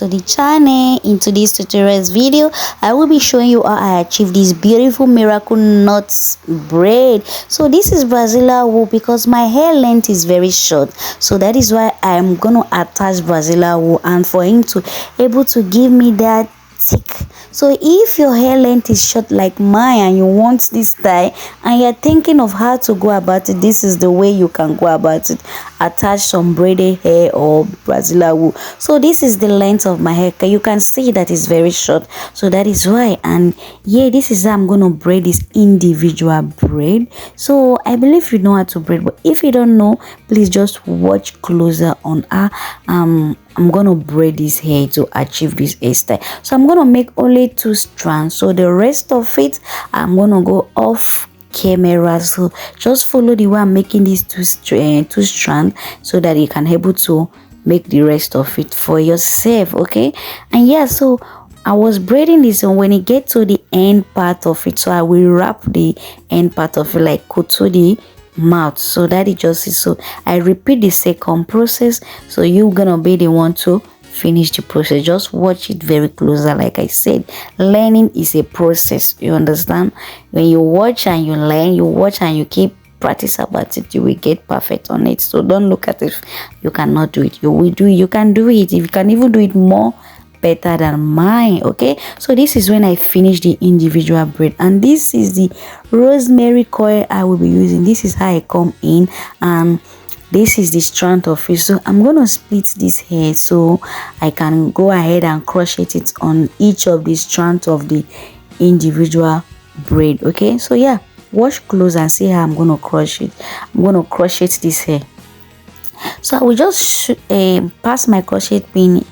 to the channel. In today's tutorials video, I will be showing you how I achieved this beautiful miracle knots braid. So this is Brazilian wool because my hair length is very short, so that is why I'm gonna attach Brazilian wool, and for him to able to give me that thick. So if your hair length is short like mine and you want this style and you're thinking of how to go about it, this is the way you can go about it. Attach some braided hair or Brazilian wool. So this is the length of my hair. You can see that it's very short, so that is why. And yeah, this is how I'm gonna braid this individual braid. So I believe you know how to braid, but if you don't know, please just watch closer on how I'm gonna braid this hair to achieve this hairstyle. So I'm gonna make only 2 strands, so the rest of it I'm gonna go off camera. So just follow the way I'm making these two strands so that you can able to make the rest of it for yourself. Okay, and yeah, so I was braiding this, and when it get to the end part of it, so I will wrap the end part of it like go to the mouth, so that it just is. So I repeat the second process, so you're gonna be the one to finish the process. Just watch it very closer. Like I said, learning is a process, you understand? When you watch and you learn, you watch and you keep practice about it, you will get perfect on it. So don't look at it you cannot do it. You will do it. You can do it. You can even do it more better than mine. Okay, so this is when I finish the individual braid, and this is the rosemary coil I will be using. This is how I come in, and this is the strand of it. So I'm gonna split this hair so I can go ahead and crochet it on each of the strands of the individual braid. Okay, so yeah, watch close and see how I'm gonna crochet it. I'm gonna crochet this hair. So I will just pass my crochet pin,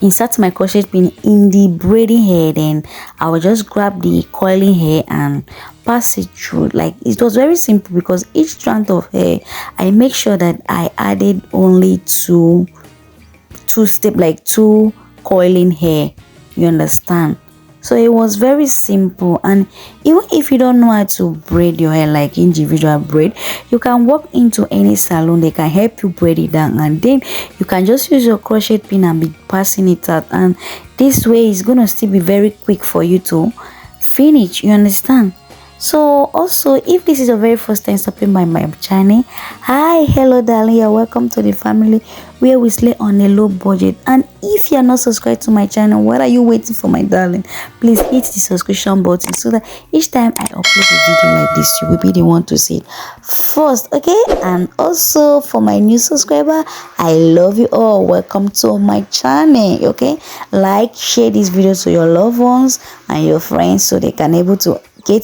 insert my crochet pin in the braiding hair, then I will just grab the coiling hair and pass it through. Like, it was very simple because each strand of hair I make sure that I added only two step, like 2 coiling hair, you understand? So it was very simple. And even if you don't know how to braid your hair like individual braid, you can walk into any salon, they can help you braid it down, and then you can just use your crochet pin and be passing it out, and this way is gonna still be very quick for you to finish, you understand? So also, if this is your very first time stopping by my channel, hi, hello darling, you're welcome to the family where we slay on a low budget. And if you're not subscribed to my channel, what are you waiting for, my darling? Please hit the subscription button so that each time I upload a video like this, you will be the one to see it first. Okay, and also for my new subscriber, I love you all, welcome to my channel. Okay, like, share this video to your loved ones and your friends so they can able to get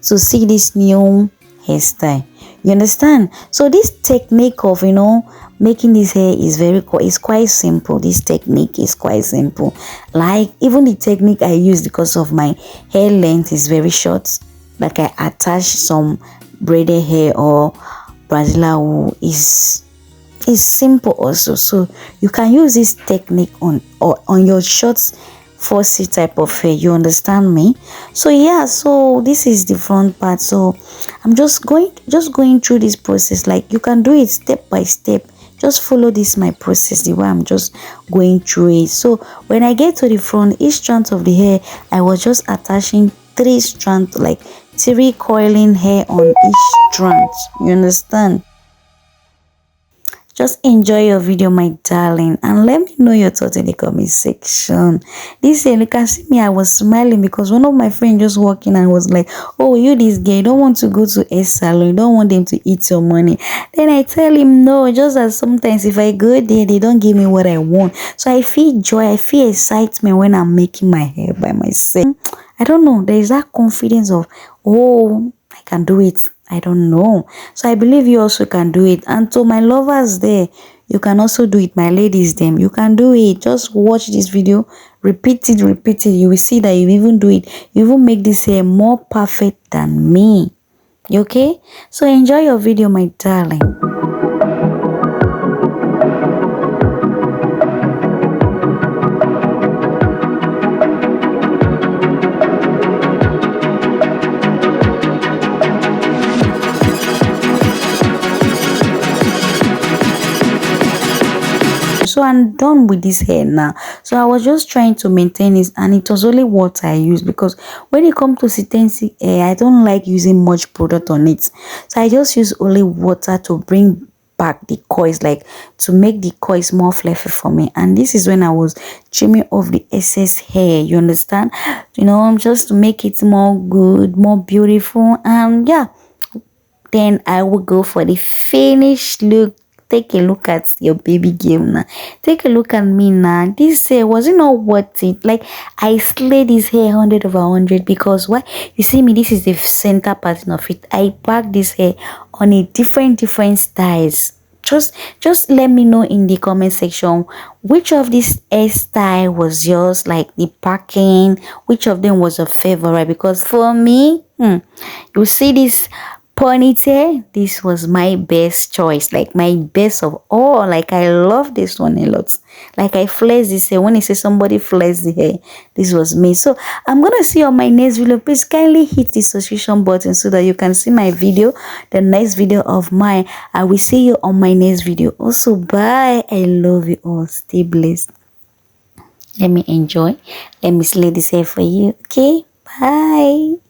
to see this new hairstyle, you understand? So this technique of, you know, making this hair is quite simple. This technique is quite simple. Like, even the technique I use, because of my hair length is very short, like I attach some braided hair or Brazilian wool, is simple also. So you can use this technique on your short 4C type of hair, you understand me? So yeah, so this is the front part. So I'm just going through this process. Like, you can do it step by step. Just follow this my process, the way I'm just going through it. So when I get to the front, each strand of the hair, I was just attaching 3 strands, like 3 coiling hair on each strand, you understand? Just enjoy your video, my darling, and let me know your thoughts in the comment section. This year, you can see me, I was smiling because one of my friends just walked in and was like, oh, you this girl, you don't want to go to a salon, you don't want them to eat your money. Then I tell him no, just that sometimes if I go there, they don't give me what I want. So I feel joy, I feel excitement when I'm making my hair by myself. I don't know, there is that confidence of, oh, I can do it. I don't know. So I believe you also can do it. And to my lovers there, you can also do it. My ladies, them, you can do it. Just watch this video, repeat it. You will see that you even do it. You even make this hair more perfect than me. Okay? So enjoy your video, my darling. So and I'm done with this hair now. So I was just trying to maintain it, and it was only water I used, because when it comes to Sitensi hair, I don't like using much product on it. So I just use only water to bring back the coils, like to make the coils more fluffy for me. And this is when I was trimming off the excess hair, you understand, just to make it more good, more beautiful. And yeah, then I will go for the finished look. Take a look at your baby girl now. Take a look at me now. This hair, was it not worth it? Like, I slayed this hair 100/100, because why? You see me, this is the center pattern of it. I packed this hair on a different styles. Just let me know in the comment section which of this hairstyle was yours, like the packing, which of them was your favorite. Because for me, you see this ponytail, this was my best choice, like my best of all. Like, I love this one a lot. Like, I flex this hair. When I say somebody flex the hair, this was me. So I'm gonna see you on my next video. Please kindly hit the subscription button so that you can see my video, the next video of mine. I will see you on my next video. Also, bye. I love you all. Stay blessed. Let me enjoy. Let me slay this hair for you. Okay, bye.